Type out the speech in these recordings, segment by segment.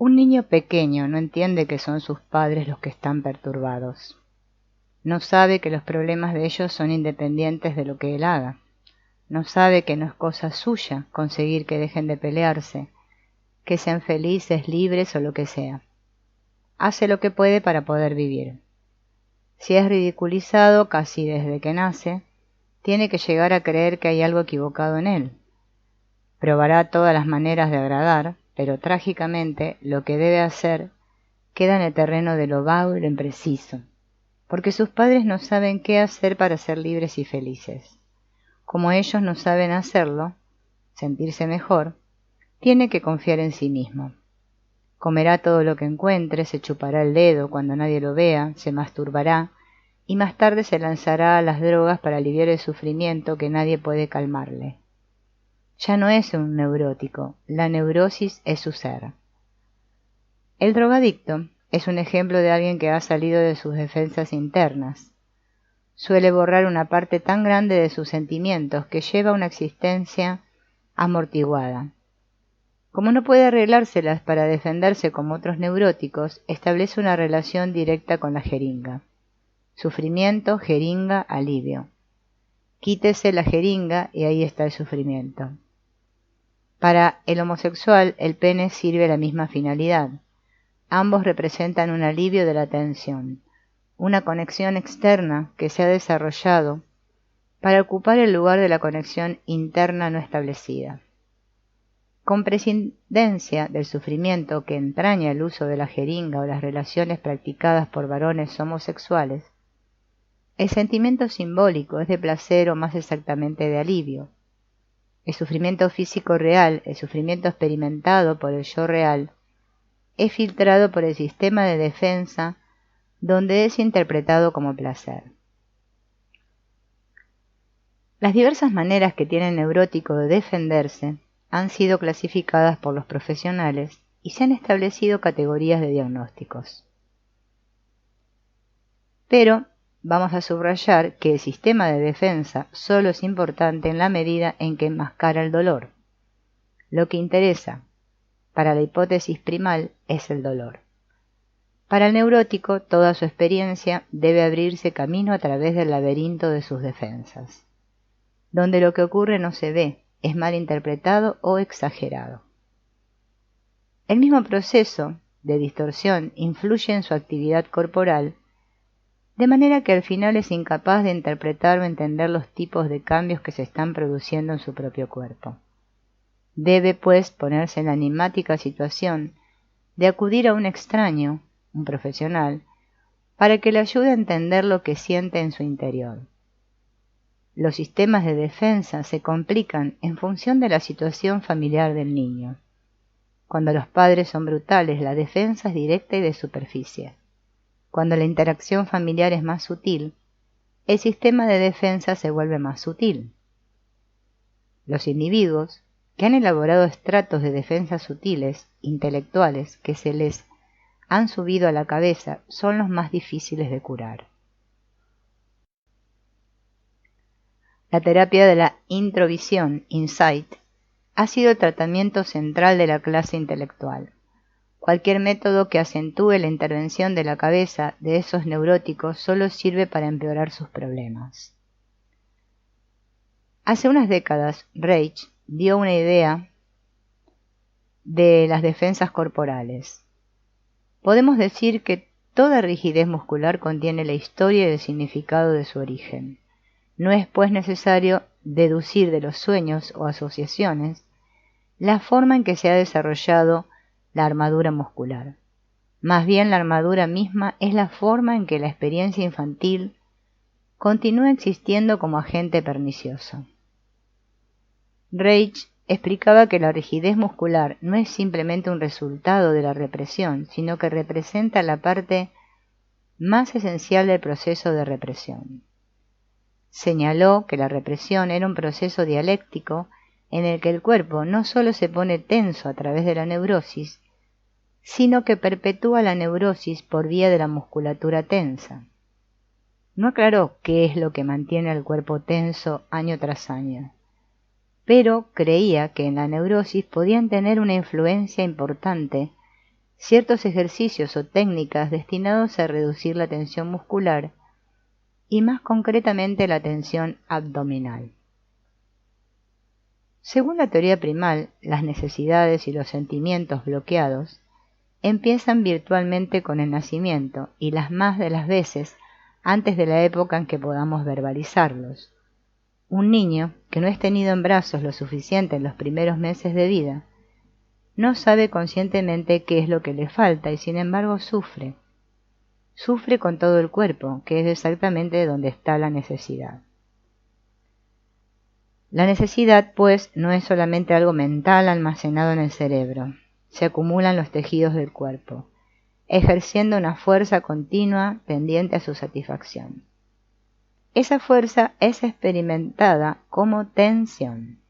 Un niño pequeño no entiende que son sus padres los que están perturbados. No sabe que los problemas de ellos son independientes de lo que él haga. No sabe que no es cosa suya conseguir que dejen de pelearse, que sean felices, libres o lo que sea. Hace lo que puede para poder vivir. Si es ridiculizado casi desde que nace, tiene que llegar a creer que hay algo equivocado en él. Probará todas las maneras de agradar, pero trágicamente lo que debe hacer queda en el terreno de lo vago y lo impreciso, porque sus padres no saben qué hacer para ser libres y felices. Como ellos no saben hacerlo, sentirse mejor, tiene que confiar en sí mismo. Comerá todo lo que encuentre, se chupará el dedo cuando nadie lo vea, se masturbará y más tarde se lanzará a las drogas para aliviar el sufrimiento que nadie puede calmarle. Ya no es un neurótico, la neurosis es su ser. El drogadicto es un ejemplo de alguien que ha salido de sus defensas internas. Suele borrar una parte tan grande de sus sentimientos que lleva una existencia amortiguada. Como no puede arreglárselas para defenderse como otros neuróticos, establece una relación directa con la jeringa. Sufrimiento, jeringa, alivio. Quítese la jeringa y ahí está el sufrimiento. Para el homosexual, el pene sirve a la misma finalidad. Ambos representan un alivio de la tensión, una conexión externa que se ha desarrollado para ocupar el lugar de la conexión interna no establecida. Con prescindencia del sufrimiento que entraña el uso de la jeringa o las relaciones practicadas por varones homosexuales, el sentimiento simbólico es de placer o más exactamente de alivio. El sufrimiento físico real, el sufrimiento experimentado por el yo real, es filtrado por el sistema de defensa donde es interpretado como placer. Las diversas maneras que tiene el neurótico de defenderse han sido clasificadas por los profesionales y se han establecido categorías de diagnósticos. Pero vamos a subrayar que el sistema de defensa solo es importante en la medida en que enmascara el dolor. Lo que interesa para la hipótesis primal es el dolor. Para el neurótico, toda su experiencia debe abrirse camino a través del laberinto de sus defensas, donde lo que ocurre no se ve, es mal interpretado o exagerado. El mismo proceso de distorsión influye en su actividad corporal, de manera que al final es incapaz de interpretar o entender los tipos de cambios que se están produciendo en su propio cuerpo. Debe, pues, ponerse en la enigmática situación de acudir a un extraño, un profesional, para que le ayude a entender lo que siente en su interior. Los sistemas de defensa se complican en función de la situación familiar del niño. Cuando los padres son brutales, la defensa es directa y de superficie. Cuando la interacción familiar es más sutil, el sistema de defensa se vuelve más sutil. Los individuos que han elaborado estratos de defensa sutiles, intelectuales, que se les han subido a la cabeza, son los más difíciles de curar. La terapia de la introvisión, insight, ha sido el tratamiento central de la clase intelectual. Cualquier método que acentúe la intervención de la cabeza de esos neuróticos solo sirve para empeorar sus problemas. Hace unas décadas, Reich dio una idea de las defensas corporales. Podemos decir que toda rigidez muscular contiene la historia y el significado de su origen. No es, pues, necesario deducir de los sueños o asociaciones la forma en que se ha desarrollado la armadura muscular. Más bien, la armadura misma es la forma en que la experiencia infantil continúa existiendo como agente pernicioso. Reich explicaba que la rigidez muscular no es simplemente un resultado de la represión, sino que representa la parte más esencial del proceso de represión. Señaló que la represión era un proceso dialéctico en el que el cuerpo no solo se pone tenso a través de la neurosis, sino que perpetúa la neurosis por vía de la musculatura tensa. No aclaró qué es lo que mantiene al cuerpo tenso año tras año, pero creía que en la neurosis podían tener una influencia importante ciertos ejercicios o técnicas destinados a reducir la tensión muscular y más concretamente la tensión abdominal. Según la teoría primal, las necesidades y los sentimientos bloqueados empiezan virtualmente con el nacimiento y las más de las veces antes de la época en que podamos verbalizarlos. Un niño que no es tenido en brazos lo suficiente en los primeros meses de vida no sabe conscientemente qué es lo que le falta y sin embargo sufre. Sufre con todo el cuerpo, que es exactamente donde está la necesidad. La necesidad, pues, no es solamente algo mental almacenado en el cerebro. Se acumulan los tejidos del cuerpo, ejerciendo una fuerza continua tendiente a su satisfacción. Esa fuerza es experimentada como tensión.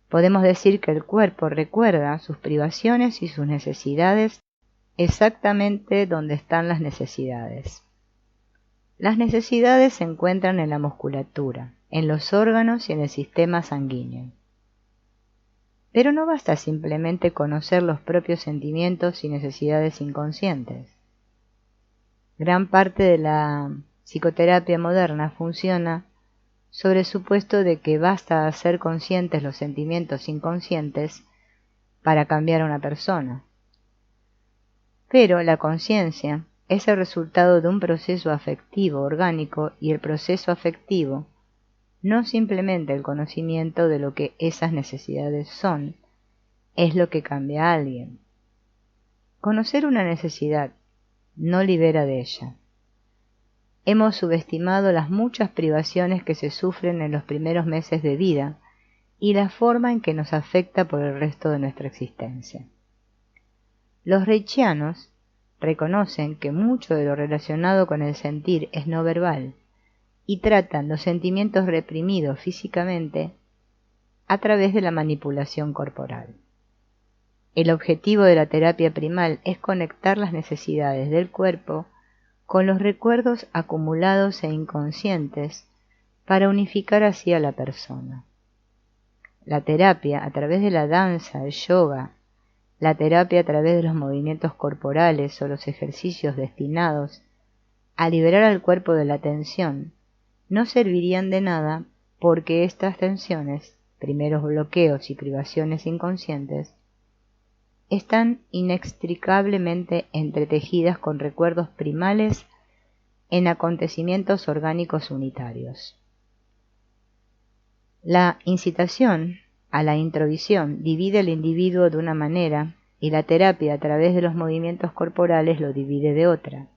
Podemos decir que el cuerpo recuerda sus privaciones y sus necesidades exactamente donde están las necesidades. Las necesidades se encuentran en la musculatura, en los órganos y en el sistema sanguíneo. Pero no basta simplemente conocer los propios sentimientos y necesidades inconscientes. Gran parte de la psicoterapia moderna funciona sobre el supuesto de que basta hacer conscientes los sentimientos inconscientes para cambiar a una persona. Pero la conciencia es el resultado de un proceso afectivo orgánico y el proceso afectivo no simplemente el conocimiento de lo que esas necesidades son, es lo que cambia a alguien. Conocer una necesidad no libera de ella. Hemos subestimado las muchas privaciones que se sufren en los primeros meses de vida y la forma en que nos afecta por el resto de nuestra existencia. Los reichianos reconocen que mucho de lo relacionado con el sentir es no verbal y tratan los sentimientos reprimidos físicamente a través de la manipulación corporal. El objetivo de la terapia primal es conectar las necesidades del cuerpo con los recuerdos acumulados e inconscientes para unificar así a la persona. La terapia a través de la danza, el yoga, la terapia a través de los movimientos corporales o los ejercicios destinados a liberar al cuerpo de la tensión no servirían de nada porque estas tensiones, primeros bloqueos y privaciones inconscientes, están inextricablemente entretejidas con recuerdos primales en acontecimientos orgánicos unitarios. La incitación a la introvisión divide al individuo de una manera y la terapia a través de los movimientos corporales lo divide de otra.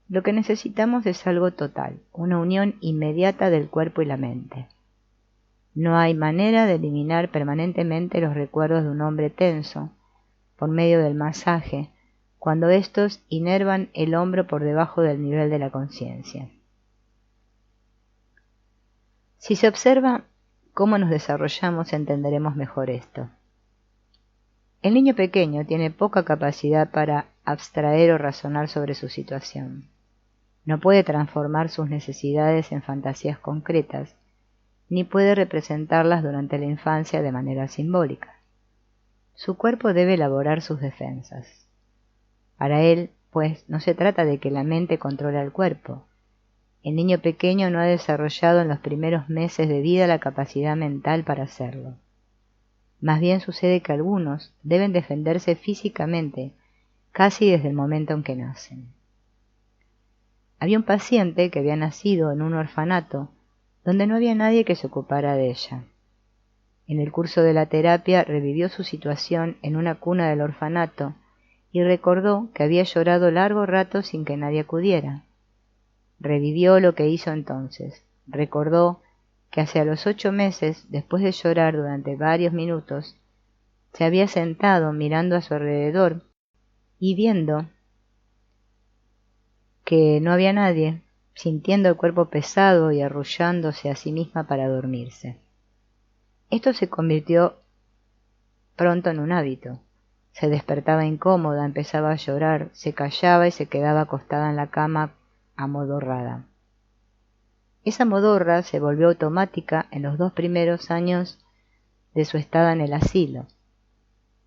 Lo que necesitamos es algo total, una unión inmediata del cuerpo y la mente. No hay manera de eliminar permanentemente los recuerdos de un hombre tenso por medio del masaje, cuando estos inervan el hombro por debajo del nivel de la conciencia. Si se observa cómo nos desarrollamos, entenderemos mejor esto. El niño pequeño tiene poca capacidad para abstraer o razonar sobre su situación. No puede transformar sus necesidades en fantasías concretas, ni puede representarlas durante la infancia de manera simbólica. Su cuerpo debe elaborar sus defensas. Para él, pues, no se trata de que la mente controle al cuerpo. El niño pequeño no ha desarrollado en los primeros meses de vida la capacidad mental para hacerlo. Más bien sucede que algunos deben defenderse físicamente casi desde el momento en que nacen. Había un paciente que había nacido en un orfanato donde no había nadie que se ocupara de ella. En el curso de la terapia revivió su situación en una cuna del orfanato y recordó que había llorado largo rato sin que nadie acudiera. Revivió lo que hizo entonces. Recordó que hacia los 8 meses, después de llorar durante varios minutos, se había sentado mirando a su alrededor y viendo que no había nadie, sintiendo el cuerpo pesado y arrullándose a sí misma para dormirse. Esto se convirtió pronto en un hábito. Se despertaba incómoda, empezaba a llorar, se callaba y se quedaba acostada en la cama amodorrada. Esa modorra se volvió automática en los 2 primeros años de su estada en el asilo.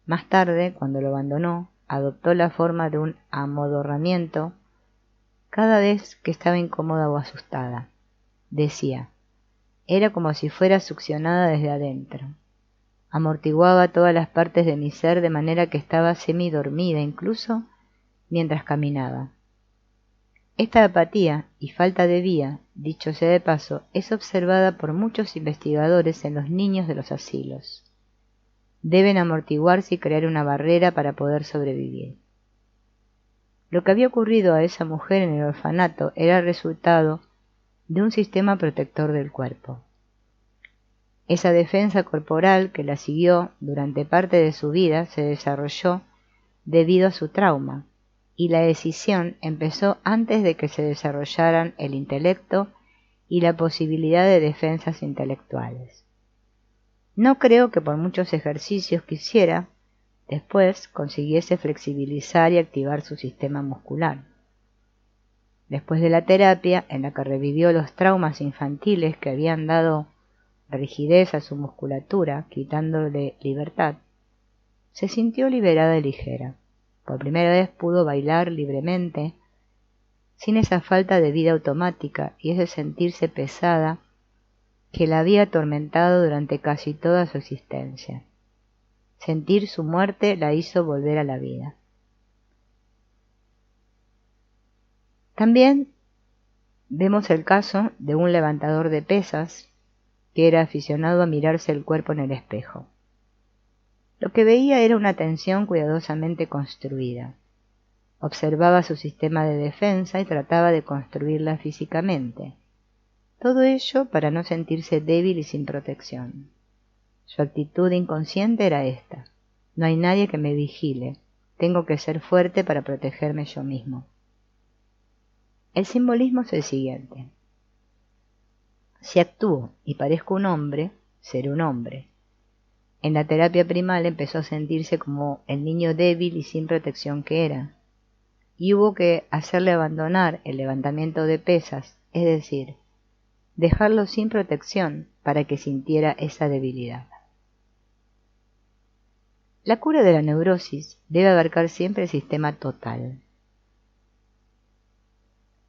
Más tarde, cuando lo abandonó, adoptó la forma de un amodorramiento cada vez que estaba incómoda o asustada. Decía, era como si fuera succionada desde adentro. Amortiguaba todas las partes de mi ser de manera que estaba semidormida incluso mientras caminaba. Esta apatía y falta de vía, dicho sea de paso, es observada por muchos investigadores en los niños de los asilos. Deben amortiguarse y crear una barrera para poder sobrevivir. Lo que había ocurrido a esa mujer en el orfanato era el resultado de un sistema protector del cuerpo. Esa defensa corporal que la siguió durante parte de su vida se desarrolló debido a su trauma, y la decisión empezó antes de que se desarrollaran el intelecto y la posibilidad de defensas intelectuales. No creo que por muchos ejercicios que hiciera, después consiguiese flexibilizar y activar su sistema muscular. Después de la terapia, en la que revivió los traumas infantiles que habían dado rigidez a su musculatura, quitándole libertad, se sintió liberada y ligera. Por primera vez pudo bailar libremente, sin esa falta de vida automática y ese sentirse pesada que la había atormentado durante casi toda su existencia. Sentir su muerte la hizo volver a la vida. También vemos el caso de un levantador de pesas que era aficionado a mirarse el cuerpo en el espejo. Lo que veía era una tensión cuidadosamente construida. Observaba su sistema de defensa y trataba de construirla físicamente. Todo ello para no sentirse débil y sin protección. Su actitud inconsciente era esta: no hay nadie que me vigile, tengo que ser fuerte para protegerme yo mismo. El simbolismo es el siguiente: si actúo y parezco un hombre, seré un hombre. En la terapia primal empezó a sentirse como el niño débil y sin protección que era, y hubo que hacerle abandonar el levantamiento de pesas, es decir, dejarlo sin protección para que sintiera esa debilidad. La cura de la neurosis debe abarcar siempre el sistema total.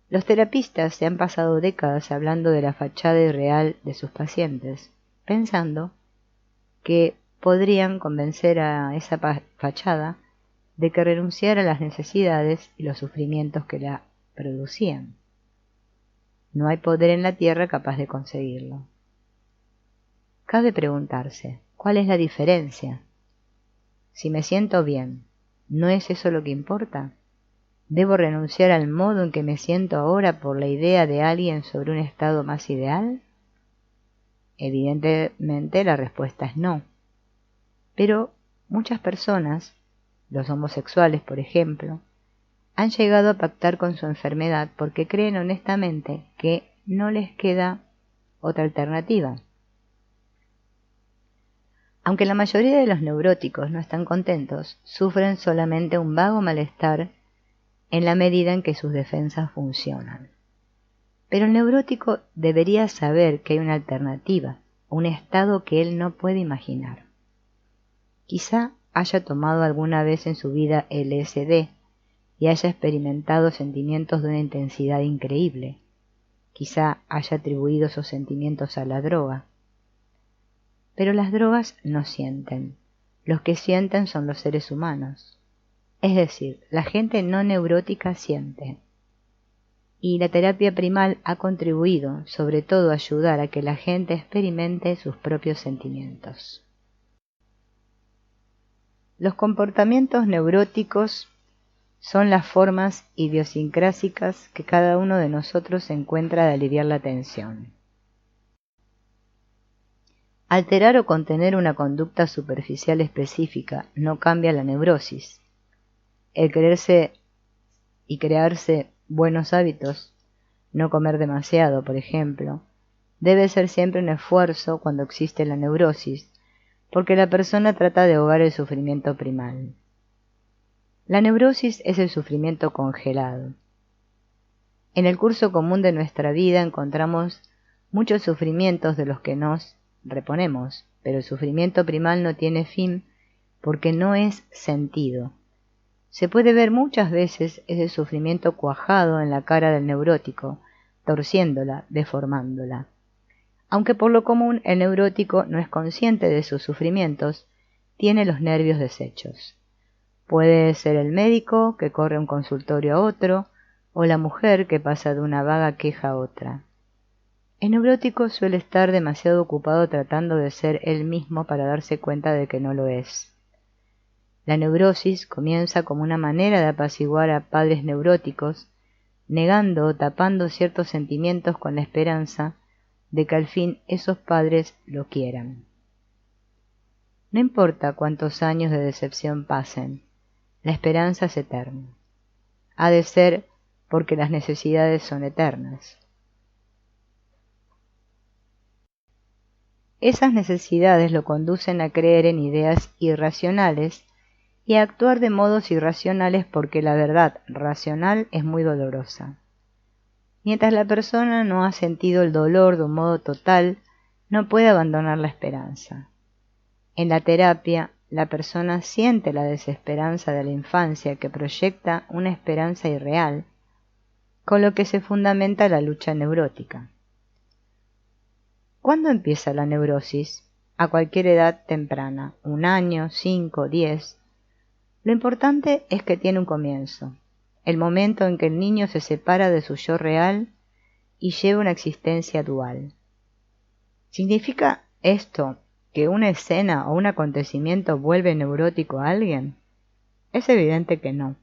Los terapistas se han pasado décadas hablando de la fachada irreal de sus pacientes, pensando que podrían convencer a esa fachada de que renunciara a las necesidades y los sufrimientos que la producían. No hay poder en la tierra capaz de conseguirlo. Cabe preguntarse, ¿cuál es la diferencia? Si me siento bien, ¿no es eso lo que importa? ¿Debo renunciar al modo en que me siento ahora por la idea de alguien sobre un estado más ideal? Evidentemente la respuesta es no. Pero muchas personas, los homosexuales por ejemplo, han llegado a pactar con su enfermedad porque creen honestamente que no les queda otra alternativa. Aunque la mayoría de los neuróticos no están contentos, sufren solamente un vago malestar en la medida en que sus defensas funcionan. Pero el neurótico debería saber que hay una alternativa, un estado que él no puede imaginar. Quizá haya tomado alguna vez en su vida LSD y haya experimentado sentimientos de una intensidad increíble. Quizá haya atribuido esos sentimientos a la droga. Pero las drogas no sienten. Los que sienten son los seres humanos. Es decir, la gente no neurótica siente. Y la terapia primal ha contribuido, sobre todo, a ayudar a que la gente experimente sus propios sentimientos. Los comportamientos neuróticos son las formas idiosincrásicas que cada uno de nosotros encuentra de aliviar la tensión. Alterar o contener una conducta superficial específica no cambia la neurosis. El quererse y crearse buenos hábitos, no comer demasiado, por ejemplo, debe ser siempre un esfuerzo cuando existe la neurosis, porque la persona trata de ahogar el sufrimiento primal. La neurosis es el sufrimiento congelado. En el curso común de nuestra vida encontramos muchos sufrimientos de los que nos reponemos, pero el sufrimiento primal no tiene fin porque no es sentido. Se puede ver muchas veces ese sufrimiento cuajado en la cara del neurótico, torciéndola, deformándola. Aunque por lo común el neurótico no es consciente de sus sufrimientos, tiene los nervios deshechos. Puede ser el médico que corre un consultorio a otro, o la mujer que pasa de una vaga queja a otra. El neurótico suele estar demasiado ocupado tratando de ser él mismo para darse cuenta de que no lo es. La neurosis comienza como una manera de apaciguar a padres neuróticos, negando o tapando ciertos sentimientos con la esperanza de que al fin esos padres lo quieran. No importa cuántos años de decepción pasen, la esperanza es eterna. Ha de ser porque las necesidades son eternas. Esas necesidades lo conducen a creer en ideas irracionales y a actuar de modos irracionales porque la verdad racional es muy dolorosa. Mientras la persona no ha sentido el dolor de un modo total, no puede abandonar la esperanza. En la terapia, la persona siente la desesperanza de la infancia que proyecta una esperanza irreal, con lo que se fundamenta la lucha neurótica. ¿Cuándo empieza la neurosis? A cualquier edad temprana, 1 año, 5, 10. Lo importante es que tiene un comienzo, el momento en que el niño se separa de su yo real y lleva una existencia dual. ¿Significa esto que una escena o un acontecimiento vuelve neurótico a alguien? Es evidente que no.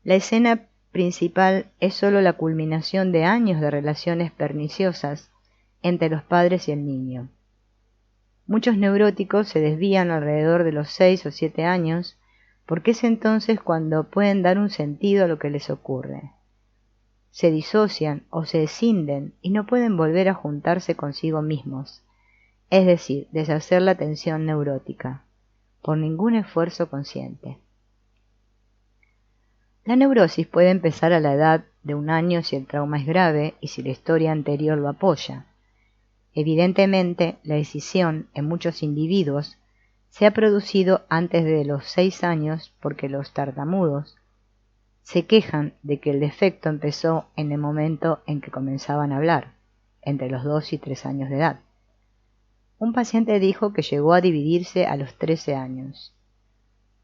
La escena principal es sólo la culminación de años de relaciones perniciosas entre los padres y el niño. Muchos neuróticos se desvían alrededor de los 6 o 7 años porque es entonces cuando pueden dar un sentido a lo que les ocurre. Se disocian o se escinden y no pueden volver a juntarse consigo mismos, es decir, deshacer la tensión neurótica, por ningún esfuerzo consciente. La neurosis puede empezar a la edad de 1 año si el trauma es grave y si la historia anterior lo apoya. Evidentemente, la escisión en muchos individuos se ha producido antes de los 6 años porque los tartamudos se quejan de que el defecto empezó en el momento en que comenzaban a hablar, entre los 2 y 3 años de edad. Un paciente dijo que llegó a dividirse a los 13 años.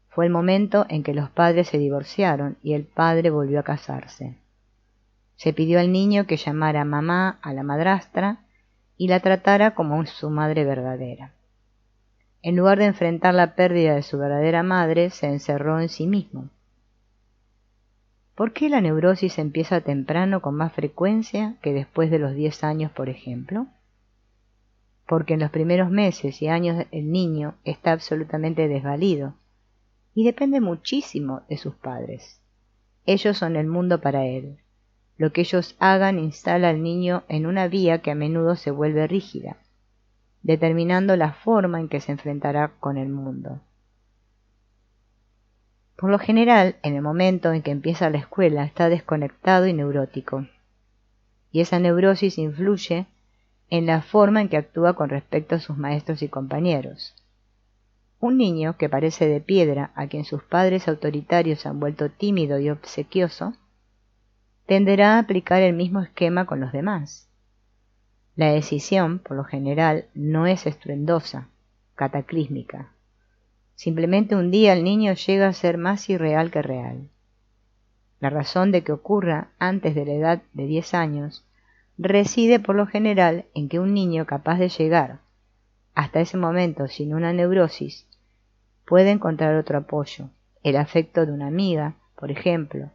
Fue el momento en que los padres se divorciaron y el padre volvió a casarse. Se pidió al niño que llamara mamá a la madrastra y la tratara como su madre verdadera. En lugar de enfrentar la pérdida de su verdadera madre, se encerró en sí mismo. ¿Por qué la neurosis empieza temprano con más frecuencia que después de los 10 años, por ejemplo? Porque en los primeros meses y años el niño está absolutamente desvalido y depende muchísimo de sus padres. Ellos son el mundo para él. Lo que ellos hagan instala al niño en una vía que a menudo se vuelve rígida, determinando la forma en que se enfrentará con el mundo. Por lo general, en el momento en que empieza la escuela está desconectado y neurótico, y esa neurosis influye en la forma en que actúa con respecto a sus maestros y compañeros. Un niño que parece de piedra, a quien sus padres autoritarios han vuelto tímido y obsequioso, tenderá a aplicar el mismo esquema con los demás. La decisión, por lo general, no es estruendosa, cataclísmica. Simplemente un día el niño llega a ser más irreal que real. La razón de que ocurra antes de la edad de 10 años reside por lo general en que un niño capaz de llegar hasta ese momento sin una neurosis puede encontrar otro apoyo, el afecto de una amiga, por ejemplo,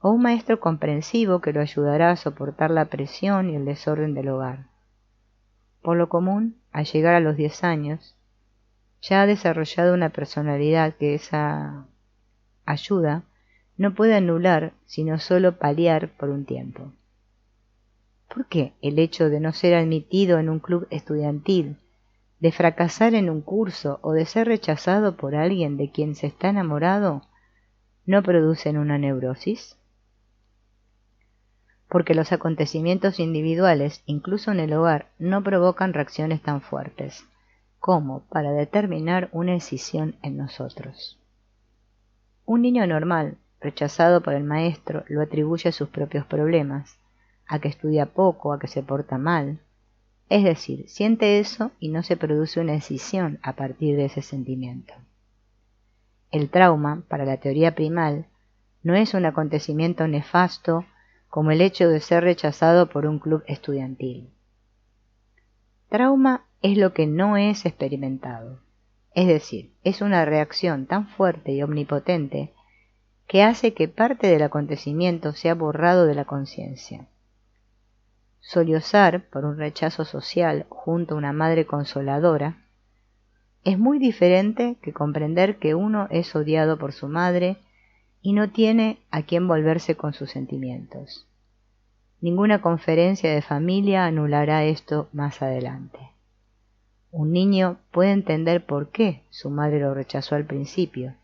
o un maestro comprensivo que lo ayudará a soportar la presión y el desorden del hogar. Por lo común, al llegar a los 10 años, ya ha desarrollado una personalidad que esa ayuda no puede anular, sino solo paliar por un tiempo. ¿Por qué el hecho de no ser admitido en un club estudiantil, de fracasar en un curso o de ser rechazado por alguien de quien se está enamorado no producen una neurosis? Porque los acontecimientos individuales, incluso en el hogar, no provocan reacciones tan fuertes como para determinar una escisión en nosotros. Un niño normal, rechazado por el maestro, lo atribuye a sus propios problemas, a que estudia poco, a que se porta mal. Es decir, siente eso y no se produce una decisión a partir de ese sentimiento. El trauma, para la teoría primal, no es un acontecimiento nefasto como el hecho de ser rechazado por un club estudiantil. Trauma es lo que no es experimentado, es decir, es una reacción tan fuerte y omnipotente que hace que parte del acontecimiento sea borrado de la conciencia. Sollozar por un rechazo social junto a una madre consoladora es muy diferente que comprender que uno es odiado por su madre y no tiene a quién volverse con sus sentimientos. Ninguna conferencia de familia anulará esto más adelante. Un niño puede entender por qué su madre lo rechazó al principio,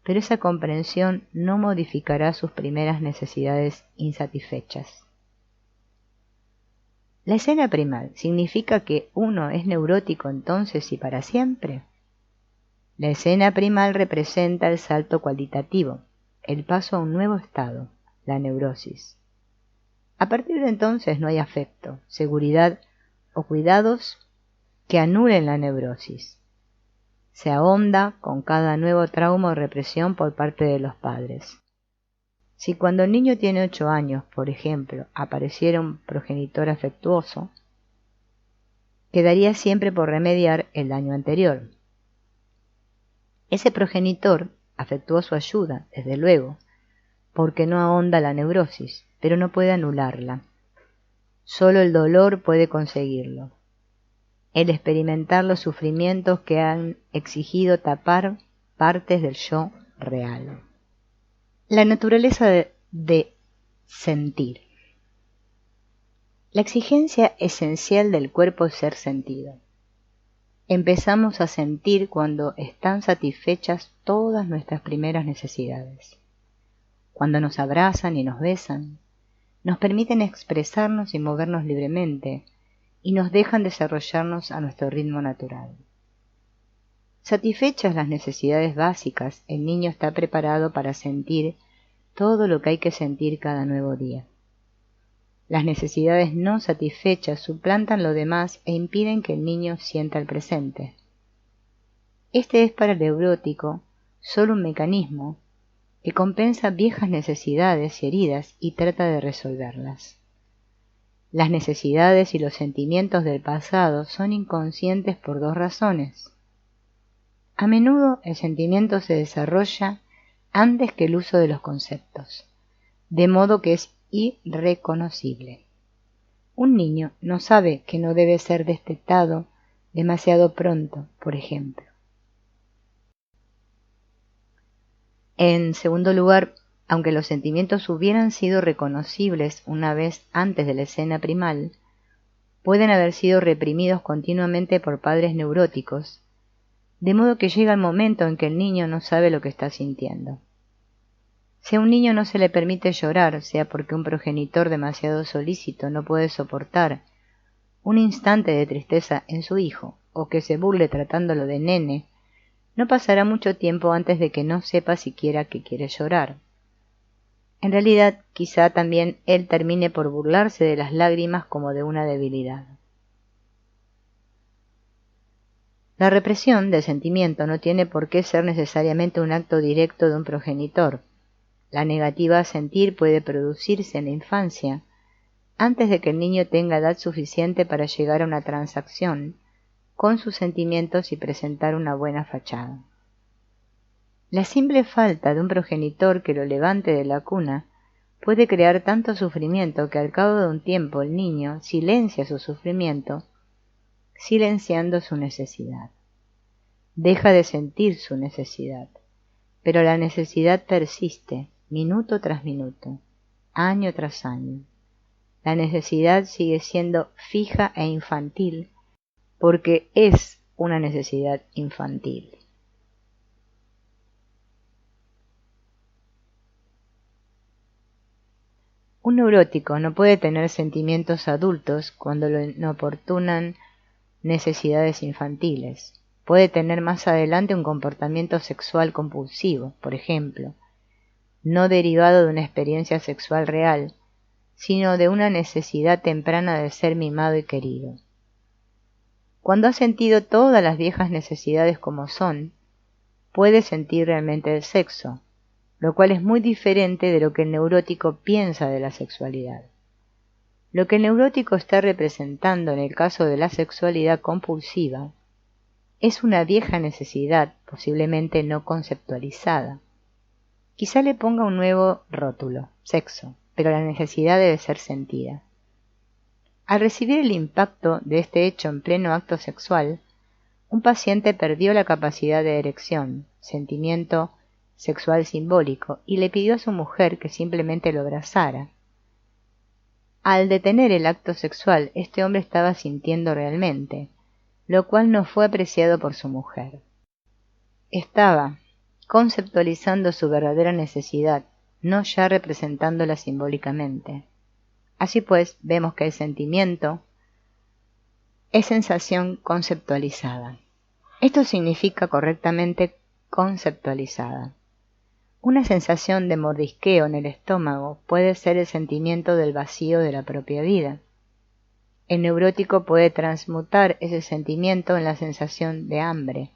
pero esa comprensión no modificará sus primeras necesidades insatisfechas. ¿La escena primal significa que uno es neurótico entonces y para siempre? La escena primal representa el salto cualitativo, el paso a un nuevo estado, la neurosis. A partir de entonces no hay afecto, seguridad o cuidados que anulen la neurosis. Se ahonda con cada nuevo trauma o represión por parte de los padres. Si cuando el niño tiene 8 años, por ejemplo, apareciera un progenitor afectuoso, quedaría siempre por remediar el daño anterior. Ese progenitor afectuoso ayuda, desde luego, porque no ahonda la neurosis, pero no puede anularla. Solo el dolor puede conseguirlo. El experimentar los sufrimientos que han exigido tapar partes del yo real. La naturaleza de sentir. La exigencia esencial del cuerpo es ser sentido. Empezamos a sentir cuando están satisfechas todas nuestras primeras necesidades. Cuando nos abrazan y nos besan, nos permiten expresarnos y movernos libremente y nos dejan desarrollarnos a nuestro ritmo natural. Satisfechas las necesidades básicas, el niño está preparado para sentir todo lo que hay que sentir cada nuevo día. Las necesidades no satisfechas suplantan lo demás e impiden que el niño sienta el presente. Este es para el neurótico solo un mecanismo que compensa viejas necesidades y heridas y trata de resolverlas. Las necesidades y los sentimientos del pasado son inconscientes por 2 razones. A menudo el sentimiento se desarrolla antes que el uso de los conceptos, de modo que es irreconocible. Un niño no sabe que no debe ser destetado demasiado pronto, por ejemplo. En segundo lugar, aunque los sentimientos hubieran sido reconocibles una vez antes de la escena primal, pueden haber sido reprimidos continuamente por padres neuróticos, de modo que llega el momento en que el niño no sabe lo que está sintiendo. Si a un niño no se le permite llorar, sea porque un progenitor demasiado solícito no puede soportar un instante de tristeza en su hijo, o que se burle tratándolo de nene, no pasará mucho tiempo antes de que no sepa siquiera que quiere llorar. En realidad, quizá también él termine por burlarse de las lágrimas como de una debilidad. La represión del sentimiento no tiene por qué ser necesariamente un acto directo de un progenitor. La negativa a sentir puede producirse en la infancia, antes de que el niño tenga edad suficiente para llegar a una transacción con sus sentimientos y presentar una buena fachada. La simple falta de un progenitor que lo levante de la cuna puede crear tanto sufrimiento que al cabo de un tiempo el niño silencia su sufrimiento, silenciando su necesidad. Deja de sentir su necesidad, pero la necesidad persiste, minuto tras minuto, año tras año. La necesidad sigue siendo fija e infantil porque es una necesidad infantil. Un neurótico no puede tener sentimientos adultos cuando lo inoportunan necesidades infantiles. puede tener más adelante un comportamiento sexual compulsivo, por ejemplo, no derivado de una experiencia sexual real, sino de una necesidad temprana de ser mimado y querido. Cuando ha sentido todas las viejas necesidades como son, puede sentir realmente el sexo, lo cual es muy diferente de lo que el neurótico piensa de la sexualidad. Lo que el neurótico está representando en el caso de la sexualidad compulsiva es una vieja necesidad, posiblemente no conceptualizada. Quizá le ponga un nuevo rótulo, sexo, pero la necesidad debe ser sentida. Al recibir el impacto de este hecho en pleno acto sexual, un paciente perdió la capacidad de erección, sentimiento sexual simbólico, y le pidió a su mujer que simplemente lo abrazara. Al detener el acto sexual, este hombre estaba sintiendo realmente, lo cual no fue apreciado por su mujer. Estaba conceptualizando su verdadera necesidad, no ya representándola simbólicamente. Así pues, vemos que el sentimiento es sensación conceptualizada. Esto significa correctamente conceptualizada. Una sensación de mordisqueo en el estómago puede ser el sentimiento del vacío de la propia vida. El neurótico puede transmutar ese sentimiento en la sensación de hambre.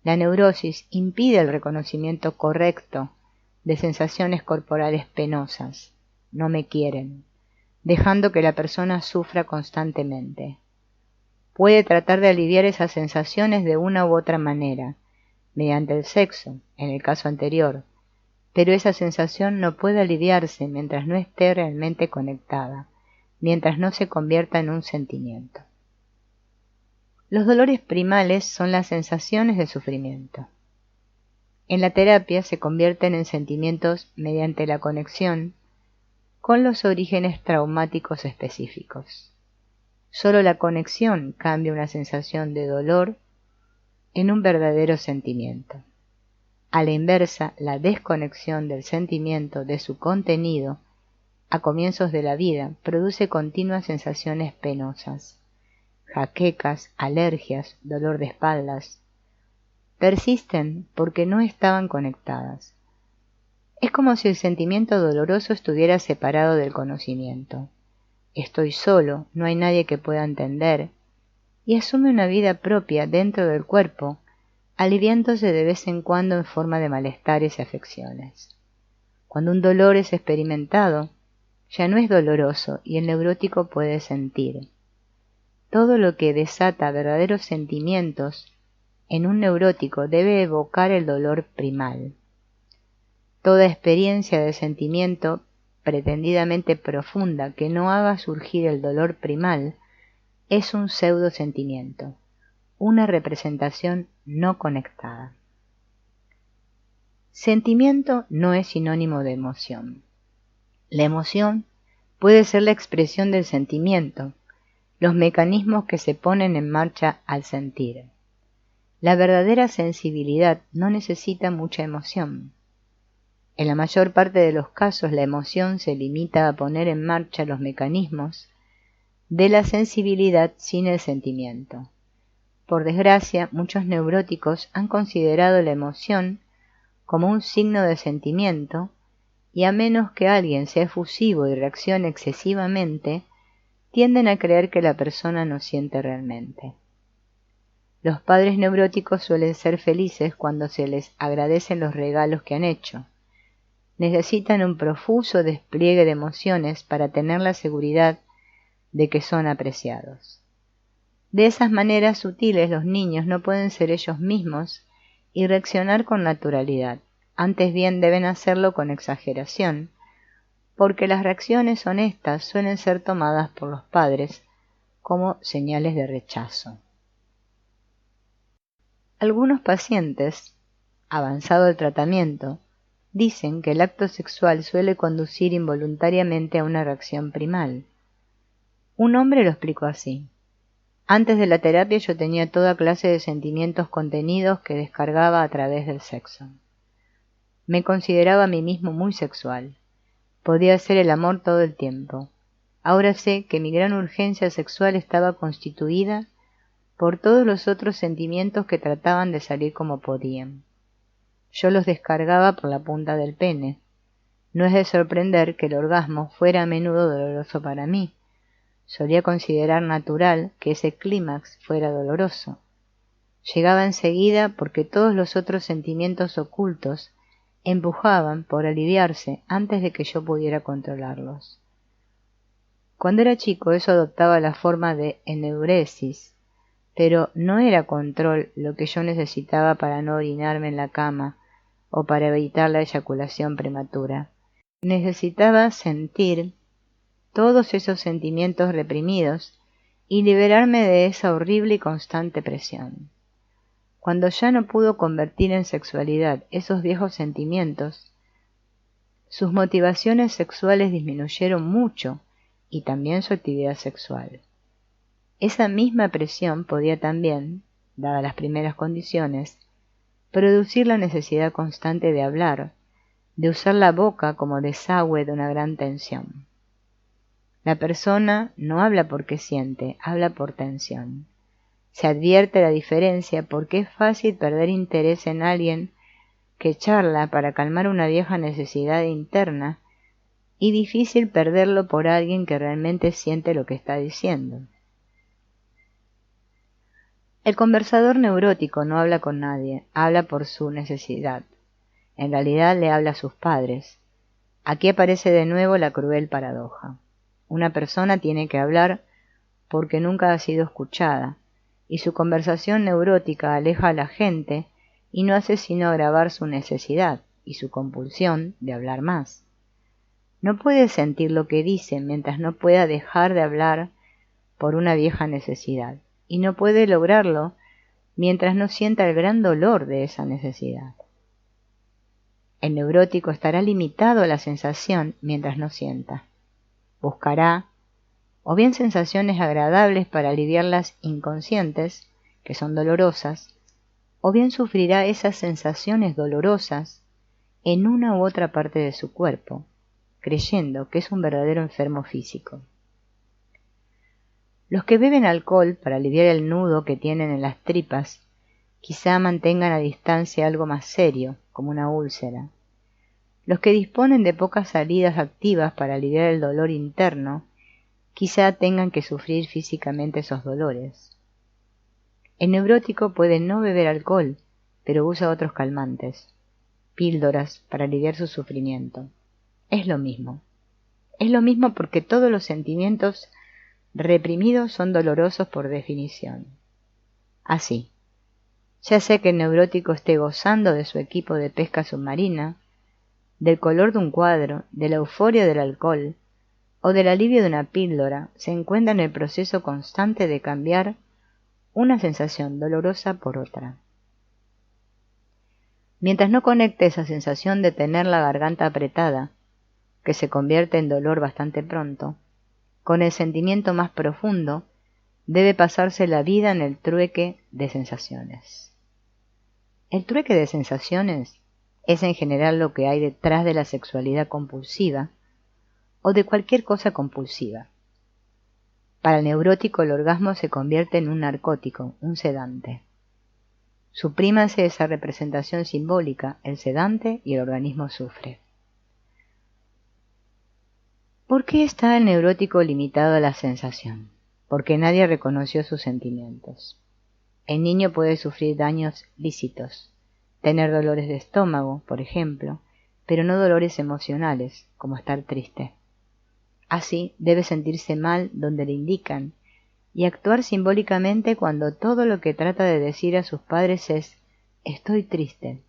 La neurosis impide el reconocimiento correcto de sensaciones corporales penosas. No me quieren, dejando que la persona sufra constantemente. Puede tratar de aliviar esas sensaciones de una u otra manera, mediante el sexo, en el caso anterior, pero esa sensación no puede aliviarse mientras no esté realmente conectada, mientras no se convierta en un sentimiento. Los dolores primales son las sensaciones de sufrimiento. En la terapia se convierten en sentimientos mediante la conexión con los orígenes traumáticos específicos. Solo la conexión cambia una sensación de dolor en un verdadero sentimiento. A la inversa, la desconexión del sentimiento de su contenido a comienzos de la vida produce continuas sensaciones penosas. Jaquecas, alergias, dolor de espaldas, persisten porque no estaban conectadas. Es como si el sentimiento doloroso estuviera separado del conocimiento. Estoy solo, no hay nadie que pueda entender, y asume una vida propia dentro del cuerpo, aliviándose de vez en cuando en forma de malestares y afecciones. Cuando un dolor es experimentado, ya no es doloroso y el neurótico puede sentir. Todo lo que desata verdaderos sentimientos en un neurótico debe evocar el dolor primal. Toda experiencia de sentimiento pretendidamente profunda que no haga surgir el dolor primal es un pseudo-sentimiento, una representación no conectada. Sentimiento no es sinónimo de emoción. La emoción puede ser la expresión del sentimiento, los mecanismos que se ponen en marcha al sentir. La verdadera sensibilidad no necesita mucha emoción. En la mayor parte de los casos la emoción se limita a poner en marcha los mecanismos de la sensibilidad sin el sentimiento. Por desgracia, muchos neuróticos han considerado la emoción como un signo de sentimiento y a menos que alguien sea efusivo y reaccione excesivamente, tienden a creer que la persona no siente realmente. Los padres neuróticos suelen ser felices cuando se les agradecen los regalos que han hecho. Necesitan un profuso despliegue de emociones para tener la seguridad de que son apreciados. De esas maneras sutiles los niños no pueden ser ellos mismos y reaccionar con naturalidad. Antes bien deben hacerlo con exageración, porque las reacciones honestas suelen ser tomadas por los padres como señales de rechazo. Algunos pacientes, avanzado el tratamiento, dicen que el acto sexual suele conducir involuntariamente a una reacción primal. Un hombre lo explicó así: antes de la terapia yo tenía toda clase de sentimientos contenidos que descargaba a través del sexo. Me consideraba a mí mismo muy sexual. Podía hacer el amor todo el tiempo. Ahora sé que mi gran urgencia sexual estaba constituida por todos los otros sentimientos que trataban de salir como podían. Yo los descargaba por la punta del pene. No es de sorprender que el orgasmo fuera a menudo doloroso para mí. Solía considerar natural que ese clímax fuera doloroso. Llegaba enseguida porque todos los otros sentimientos ocultos empujaban por aliviarse antes de que yo pudiera controlarlos. Cuando era chico eso adoptaba la forma de eneuresis, pero no era control lo que yo necesitaba para no orinarme en la cama o para evitar la eyaculación prematura. Necesitaba sentir todos esos sentimientos reprimidos y liberarme de esa horrible y constante presión. Cuando ya no pudo convertir en sexualidad esos viejos sentimientos, sus motivaciones sexuales disminuyeron mucho y también su actividad sexual. Esa misma presión podía también, dadas las primeras condiciones, producir la necesidad constante de hablar, de usar la boca como desagüe de una gran tensión. La persona no habla porque siente, habla por tensión. Se advierte la diferencia porque es fácil perder interés en alguien que charla para calmar una vieja necesidad interna y difícil perderlo por alguien que realmente siente lo que está diciendo. El conversador neurótico no habla con nadie, habla por su necesidad. En realidad le habla a sus padres. Aquí aparece de nuevo la cruel paradoja. Una persona tiene que hablar porque nunca ha sido escuchada, y su conversación neurótica aleja a la gente y no hace sino agravar su necesidad y su compulsión de hablar más. No puede sentir lo que dice mientras no pueda dejar de hablar por una vieja necesidad, y no puede lograrlo mientras no sienta el gran dolor de esa necesidad. El neurótico estará limitado a la sensación mientras no sienta. Buscará o bien sensaciones agradables para aliviar las inconscientes, que son dolorosas, o bien sufrirá esas sensaciones dolorosas en una u otra parte de su cuerpo, creyendo que es un verdadero enfermo físico. Los que beben alcohol para aliviar el nudo que tienen en las tripas, quizá mantengan a distancia algo más serio, como una úlcera. Los que disponen de pocas salidas activas para aliviar el dolor interno, quizá tengan que sufrir físicamente esos dolores. El neurótico puede no beber alcohol, pero usa otros calmantes, píldoras para aliviar su sufrimiento. Es lo mismo. Es lo mismo porque todos los sentimientos reprimidos son dolorosos por definición. Así, ya sea que el neurótico esté gozando de su equipo de pesca submarina, del color de un cuadro, de la euforia del alcohol o del alivio de una píldora, se encuentra en el proceso constante de cambiar una sensación dolorosa por otra. Mientras no conecte esa sensación de tener la garganta apretada, que se convierte en dolor bastante pronto, con el sentimiento más profundo, debe pasarse la vida en el trueque de sensaciones. El trueque de sensaciones es en general lo que hay detrás de la sexualidad compulsiva o de cualquier cosa compulsiva. Para el neurótico el orgasmo se convierte en un narcótico, un sedante. Suprímase esa representación simbólica, el sedante, y el organismo sufre. ¿Por qué está el neurótico limitado a la sensación? Porque nadie reconoció sus sentimientos. El niño puede sufrir daños lícitos, tener dolores de estómago, por ejemplo, pero no dolores emocionales, como estar triste. Así, debe sentirse mal donde le indican y actuar simbólicamente cuando todo lo que trata de decir a sus padres es «estoy triste».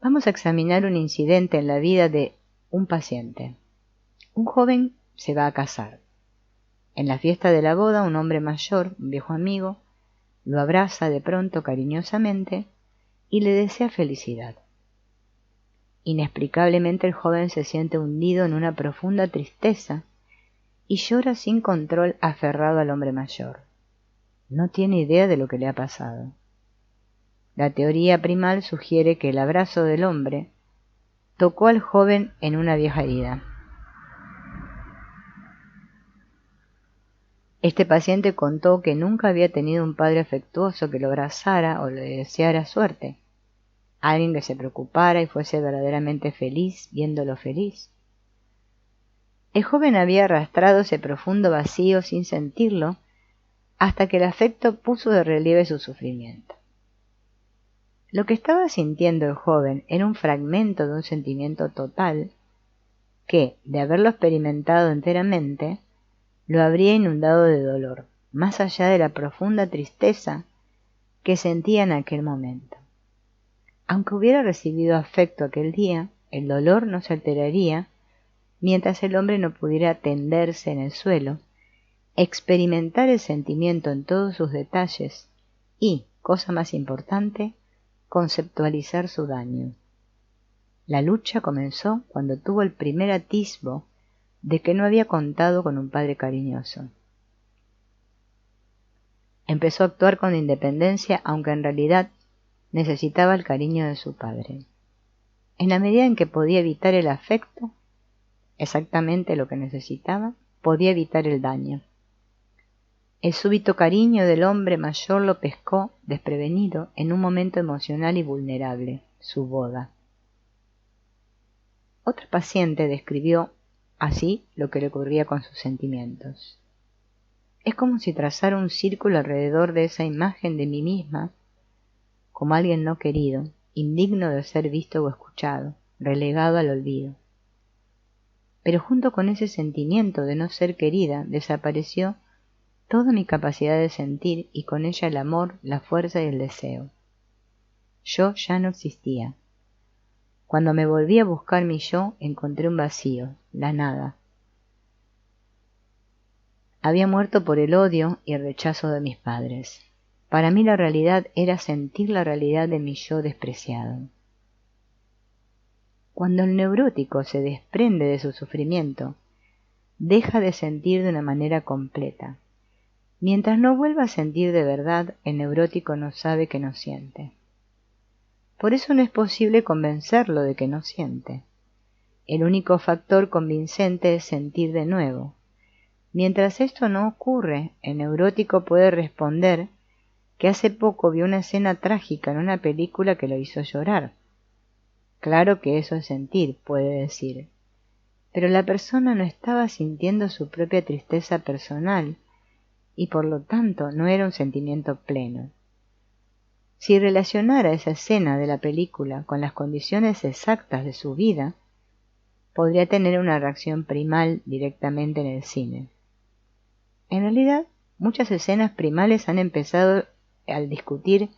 Vamos a examinar un incidente en la vida de un paciente. Un joven se va a casar. En la fiesta de la boda, un hombre mayor, un viejo amigo, lo abraza de pronto cariñosamente y le desea felicidad. Inexplicablemente el joven se siente hundido en una profunda tristeza y llora sin control aferrado al hombre mayor. No tiene idea de lo que le ha pasado. La teoría primal sugiere que el abrazo del hombre tocó al joven en una vieja herida. Este paciente contó que nunca había tenido un padre afectuoso que lo abrazara o le deseara suerte, alguien que se preocupara y fuese verdaderamente feliz viéndolo feliz. El joven había arrastrado ese profundo vacío sin sentirlo hasta que el afecto puso de relieve su sufrimiento. Lo que estaba sintiendo el joven era un fragmento de un sentimiento total que, de haberlo experimentado enteramente, lo habría inundado de dolor, más allá de la profunda tristeza que sentía en aquel momento. Aunque hubiera recibido afecto aquel día, el dolor no se alteraría mientras el hombre no pudiera tenderse en el suelo, experimentar el sentimiento en todos sus detalles y, cosa más importante, conceptualizar su daño. La lucha comenzó cuando tuvo el primer atisbo de que no había contado con un padre cariñoso. Empezó a actuar con independencia, aunque en realidad necesitaba el cariño de su padre. En la medida en que podía evitar el afecto, exactamente lo que necesitaba, podía evitar el daño. El súbito cariño del hombre mayor lo pescó desprevenido en un momento emocional y vulnerable, su boda. Otra paciente describió así lo que le ocurría con sus sentimientos. Es como si trazara un círculo alrededor de esa imagen de mí misma, como alguien no querido, indigno de ser visto o escuchado, relegado al olvido. Pero junto con ese sentimiento de no ser querida, desapareció toda mi capacidad de sentir y con ella el amor, la fuerza y el deseo. Yo ya no existía. Cuando me volví a buscar mi yo, encontré un vacío, la nada. Había muerto por el odio y el rechazo de mis padres. Para mí la realidad era sentir la realidad de mi yo despreciado. Cuando el neurótico se desprende de su sufrimiento, deja de sentir de una manera completa. Mientras no vuelva a sentir de verdad, el neurótico no sabe que no siente. Por eso no es posible convencerlo de que no siente. El único factor convincente es sentir de nuevo. Mientras esto no ocurre, el neurótico puede responder que hace poco vio una escena trágica en una película que lo hizo llorar. Claro que eso es sentir, puede decir. Pero la persona no estaba sintiendo su propia tristeza personal y por lo tanto no era un sentimiento pleno. Si relacionara esa escena de la película con las condiciones exactas de su vida, podría tener una reacción primal directamente en el cine. En realidad, muchas escenas primales han empezado al discutir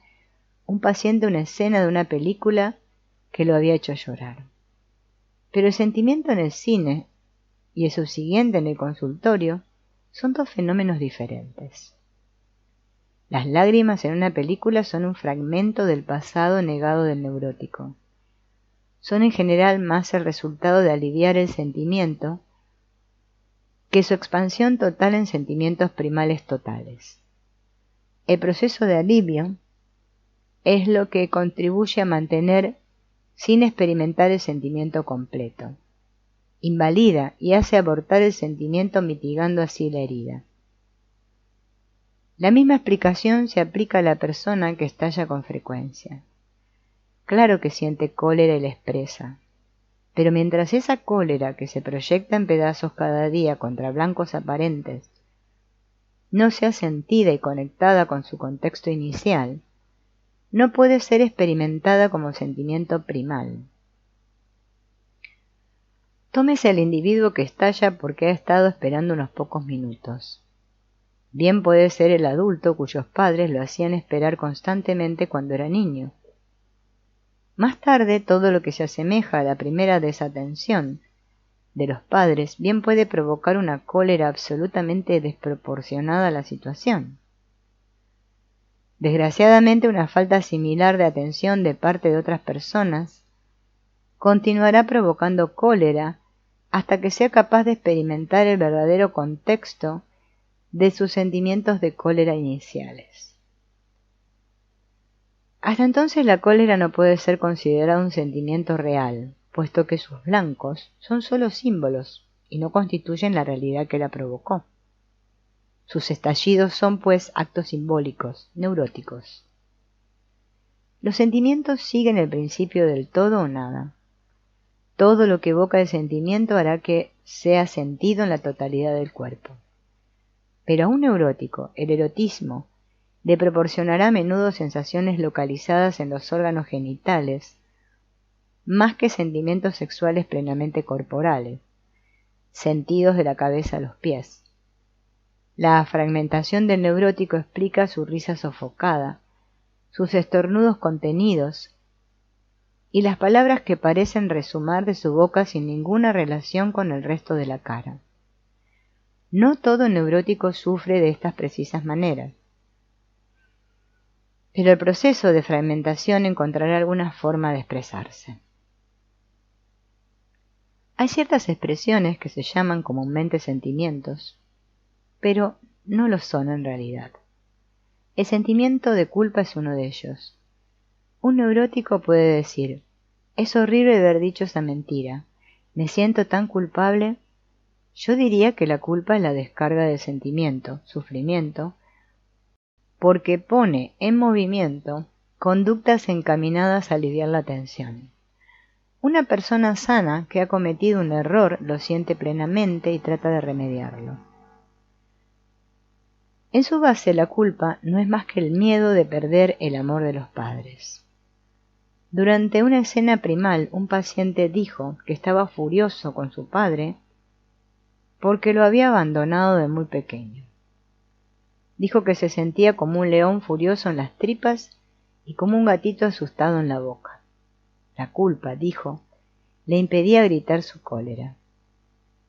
un paciente una escena de una película que lo había hecho llorar. Pero el sentimiento en el cine y el subsiguiente en el consultorio son dos fenómenos diferentes. Las lágrimas en una película son un fragmento del pasado negado del neurótico. Son en general más el resultado de aliviar el sentimiento que su expansión total en sentimientos primales totales. El proceso de alivio es lo que contribuye a mantener sin experimentar el sentimiento completo. Invalida y hace abortar el sentimiento mitigando así la herida. La misma explicación se aplica a la persona que estalla con frecuencia. Claro que siente cólera y la expresa, pero mientras esa cólera que se proyecta en pedazos cada día contra blancos aparentes no sea sentida y conectada con su contexto inicial, no puede ser experimentada como sentimiento primal. Tómese al individuo que estalla porque ha estado esperando unos pocos minutos. Bien puede ser el adulto cuyos padres lo hacían esperar constantemente cuando era niño. Más tarde, todo lo que se asemeja a la primera desatención de los padres bien puede provocar una cólera absolutamente desproporcionada a la situación. Desgraciadamente, una falta similar de atención de parte de otras personas continuará provocando cólera hasta que sea capaz de experimentar el verdadero contexto de sus sentimientos de cólera iniciales. Hasta entonces la cólera no puede ser considerada un sentimiento real, puesto que sus blancos son solo símbolos y no constituyen la realidad que la provocó. Sus estallidos son, pues, actos simbólicos, neuróticos. Los sentimientos siguen el principio del todo o nada. Todo lo que evoca el sentimiento hará que sea sentido en la totalidad del cuerpo. Pero a un neurótico, el erotismo le proporcionará a menudo sensaciones localizadas en los órganos genitales, más que sentimientos sexuales plenamente corporales, sentidos de la cabeza a los pies. La fragmentación del neurótico explica su risa sofocada, sus estornudos contenidos y las palabras que parecen resumar de su boca sin ninguna relación con el resto de la cara. No todo neurótico sufre de estas precisas maneras, pero el proceso de fragmentación encontrará alguna forma de expresarse. Hay ciertas expresiones que se llaman comúnmente sentimientos, pero no lo son en realidad. El sentimiento de culpa es uno de ellos. Un neurótico puede decir: es horrible haber dicho esa mentira, me siento tan culpable. Yo diría que la culpa es la descarga del sentimiento, sufrimiento, porque pone en movimiento conductas encaminadas a aliviar la tensión. Una persona sana que ha cometido un error lo siente plenamente y trata de remediarlo. En su base, la culpa no es más que el miedo de perder el amor de los padres. Durante una escena primal, un paciente dijo que estaba furioso con su padre porque lo había abandonado de muy pequeño. Dijo que se sentía como un león furioso en las tripas y como un gatito asustado en la boca. La culpa, dijo, le impedía gritar su cólera.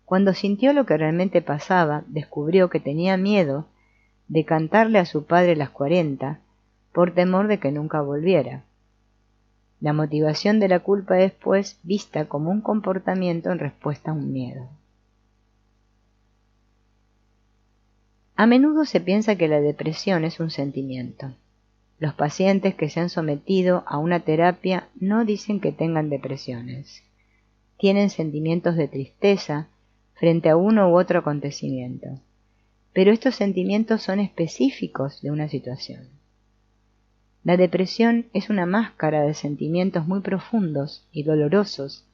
Cuando sintió lo que realmente pasaba, descubrió que tenía miedo de cantarle a su padre las 40 por temor de que nunca volviera. La motivación de la culpa es, pues, vista como un comportamiento en respuesta a un miedo. A menudo se piensa que la depresión es un sentimiento. Los pacientes que se han sometido a una terapia no dicen que tengan depresiones. Tienen sentimientos de tristeza frente a uno u otro acontecimiento, pero estos sentimientos son específicos de una situación. La depresión es una máscara de sentimientos muy profundos y dolorosos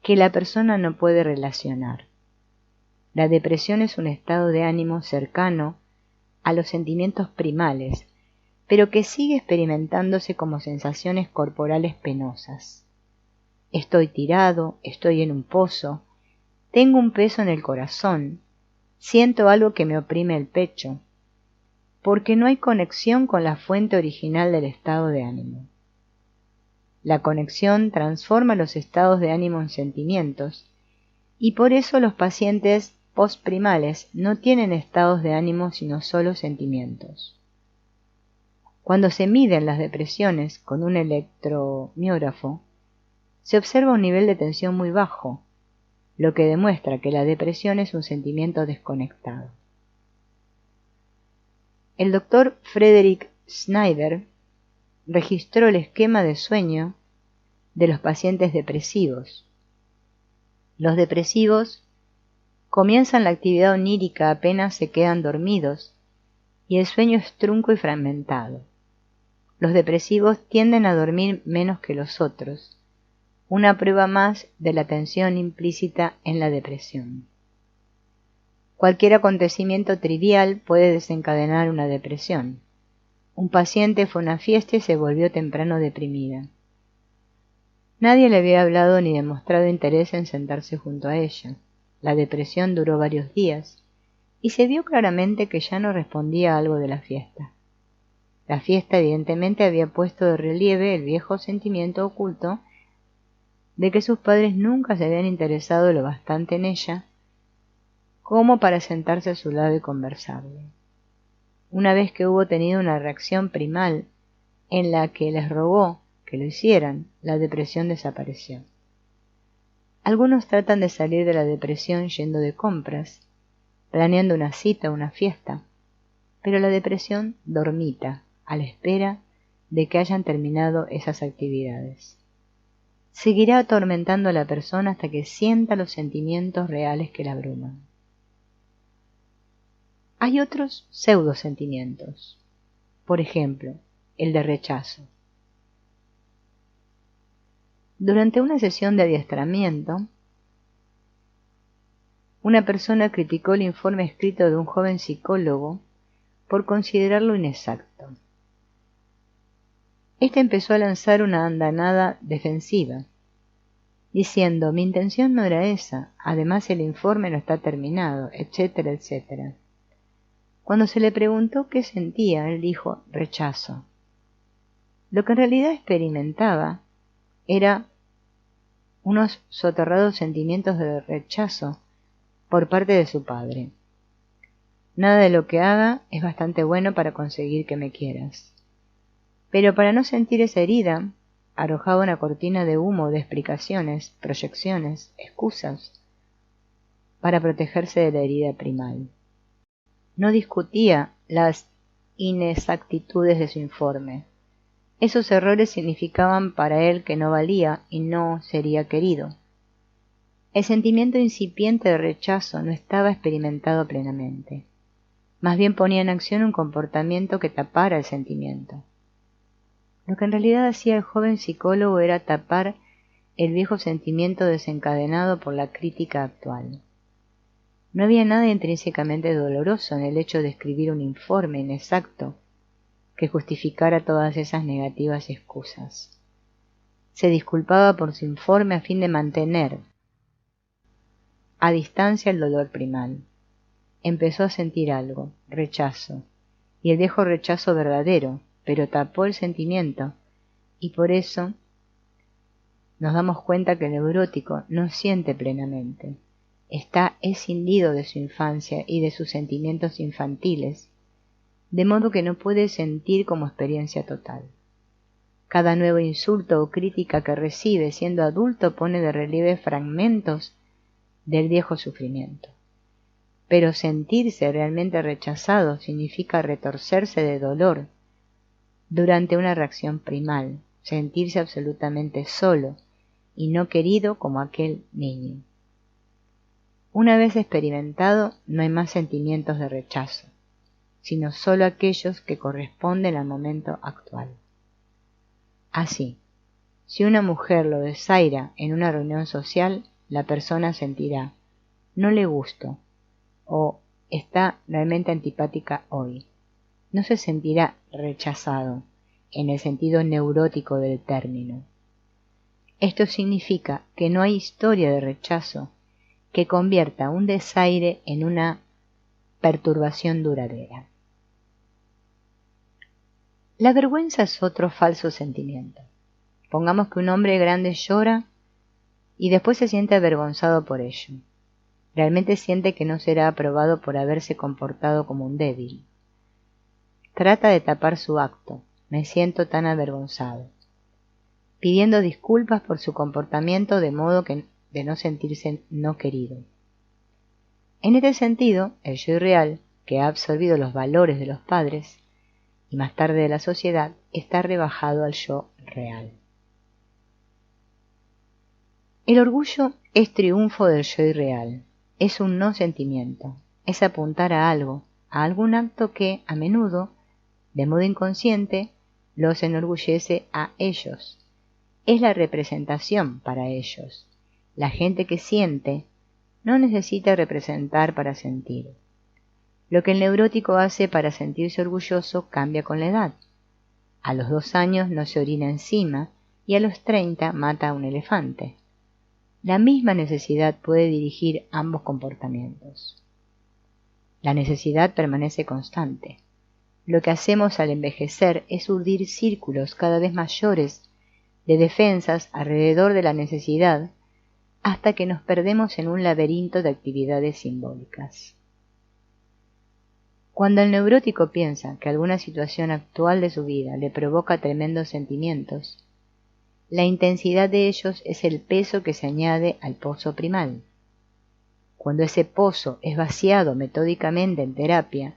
que la persona no puede relacionar. La depresión es un estado de ánimo cercano a los sentimientos primales, pero que sigue experimentándose como sensaciones corporales penosas. Estoy tirado, estoy en un pozo, tengo un peso en el corazón, siento algo que me oprime el pecho, porque no hay conexión con la fuente original del estado de ánimo. La conexión transforma los estados de ánimo en sentimientos, y por eso los pacientes postprimales no tienen estados de ánimo sino solo sentimientos. Cuando se miden las depresiones con un electromiógrafo, se observa un nivel de tensión muy bajo, lo que demuestra que la depresión es un sentimiento desconectado. El doctor Frederick Snyder registró el esquema de sueño de los pacientes depresivos. Los depresivos comienzan la actividad onírica apenas se quedan dormidos y el sueño es trunco y fragmentado. Los depresivos tienden a dormir menos que los otros, una prueba más de la tensión implícita en la depresión. Cualquier acontecimiento trivial puede desencadenar una depresión. Un paciente fue a una fiesta y se volvió temprano deprimida. Nadie le había hablado ni demostrado interés en sentarse junto a ella. La depresión duró varios días y se vio claramente que ya no respondía a algo de la fiesta. La fiesta evidentemente había puesto de relieve el viejo sentimiento oculto de que sus padres nunca se habían interesado lo bastante en ella como para sentarse a su lado y conversarle. Una vez que hubo tenido una reacción primal en la que les rogó que lo hicieran, la depresión desapareció. Algunos tratan de salir de la depresión yendo de compras, planeando una cita o una fiesta, pero la depresión dormita a la espera de que hayan terminado esas actividades. Seguirá atormentando a la persona hasta que sienta los sentimientos reales que la abruman. Hay otros pseudosentimientos, por ejemplo, el de rechazo. Durante una sesión de adiestramiento, una persona criticó el informe escrito de un joven psicólogo por considerarlo inexacto. Este empezó a lanzar una andanada defensiva, diciendo: mi intención no era esa, además el informe no está terminado, etcétera, etcétera. Cuando se le preguntó qué sentía, él dijo: rechazo. Lo que en realidad experimentaba era unos soterrados sentimientos de rechazo por parte de su padre. Nada de lo que haga es bastante bueno para conseguir que me quieras. Pero para no sentir esa herida, arrojaba una cortina de humo de explicaciones, proyecciones, excusas, para protegerse de la herida primal. No discutía las inexactitudes de su informe. Esos errores significaban para él que no valía y no sería querido. El sentimiento incipiente de rechazo no estaba experimentado plenamente. Más bien ponía en acción un comportamiento que tapara el sentimiento. Lo que en realidad hacía el joven psicólogo era tapar el viejo sentimiento desencadenado por la crítica actual. No había nada intrínsecamente doloroso en el hecho de escribir un informe inexacto que justificara todas esas negativas excusas. Se disculpaba por su informe a fin de mantener a distancia el dolor primal. Empezó a sentir algo, rechazo, y el viejo rechazo verdadero, pero tapó el sentimiento, y por eso nos damos cuenta que el neurótico no siente plenamente. Está escindido de su infancia y de sus sentimientos infantiles, de modo que no puede sentir como experiencia total. Cada nuevo insulto o crítica que recibe siendo adulto pone de relieve fragmentos del viejo sufrimiento. Pero sentirse realmente rechazado significa retorcerse de dolor durante una reacción primal, sentirse absolutamente solo y no querido como aquel niño. Una vez experimentado, no hay más sentimientos de rechazo, sino solo aquellos que corresponden al momento actual. Así, si una mujer lo desaira en una reunión social, la persona sentirá: no le gusto, o está realmente antipática hoy. No se sentirá rechazado, en el sentido neurótico del término. Esto significa que no hay historia de rechazo que convierta un desaire en una perturbación duradera. La vergüenza es otro falso sentimiento. Pongamos que un hombre grande llora y después se siente avergonzado por ello. Realmente siente que no será aprobado por haberse comportado como un débil. Trata de tapar su acto: me siento tan avergonzado, pidiendo disculpas por su comportamiento de modo que de no sentirse no querido. En este sentido, el yo irreal, que ha absorbido los valores de los padres y más tarde de la sociedad, está rebajado al yo real. El orgullo es triunfo del yo irreal, es un no sentimiento, es apuntar a algo, a algún acto que, a menudo, de modo inconsciente, los enorgullece a ellos. Es la representación para ellos. La gente que siente no necesita representar para sentir. Lo que el neurótico hace para sentirse orgulloso cambia con la edad. A los 2 años no se orina encima y a los 30 mata a un elefante. La misma necesidad puede dirigir ambos comportamientos. La necesidad permanece constante. Lo que hacemos al envejecer es urdir círculos cada vez mayores de defensas alrededor de la necesidad hasta que nos perdemos en un laberinto de actividades simbólicas. Cuando el neurótico piensa que alguna situación actual de su vida le provoca tremendos sentimientos, la intensidad de ellos es el peso que se añade al pozo primal. Cuando ese pozo es vaciado metódicamente en terapia,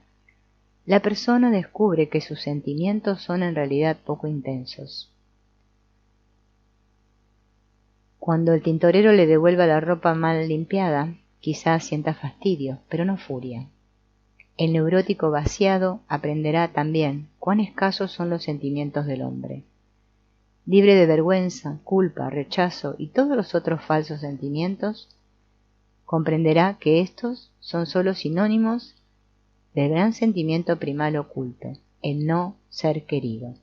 la persona descubre que sus sentimientos son en realidad poco intensos. Cuando el tintorero le devuelva la ropa mal limpiada, quizás sienta fastidio, pero no furia. El neurótico vaciado aprenderá también cuán escasos son los sentimientos del hombre. Libre de vergüenza, culpa, rechazo y todos los otros falsos sentimientos, comprenderá que estos son sólo sinónimos del gran sentimiento primal oculto, el no ser querido.